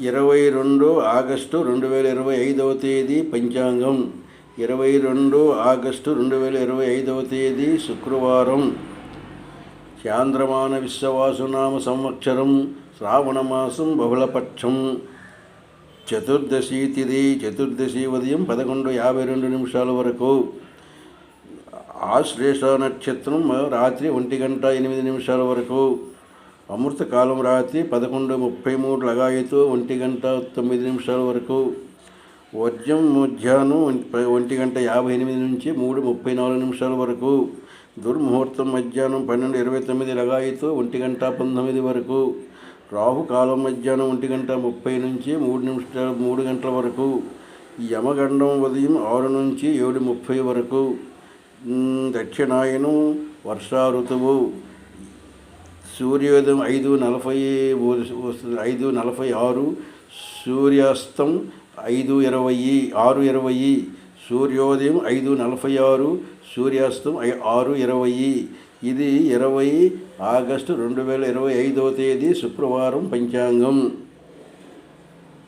22 August 2025 తేదీ పంచాంగం. 22 August 2025 తేదీ శుక్రవారం. చాంద్రమాన విశ్వవాసునామ సంవత్సరం శ్రావణమాసం బహుళపక్షం. చతుర్దశి తిథి. చతుర్దశి ఉదయం 11:52 వరకు. ఆశ్లేష నక్షత్రం రాత్రి 1:08 వరకు. అమృతకాలం రాత్రి 11:33 లగాయతు 1:09 వరకు. వర్జం మధ్యాహ్నం 1:58 నుంచి 3:34 వరకు. దుర్ముహూర్తం మధ్యాహ్నం 12:29 లగాయతు 1:19 వరకు. రాహుకాలం మధ్యాహ్నం 1:30 నుంచి 3 గంటల వరకు. యమగండం ఉదయం 6 నుంచి 7:30 వరకు. దక్షిణాయనం వర్షా ఋతువు. సూర్యోదయం 5:46, సూర్యాస్తం 6:20. సూర్యోదయం 5:46, సూర్యాస్తం 6:20. ఇది 20 ఆగస్టు 2025 తేదీ శుక్రవారం పంచాంగం.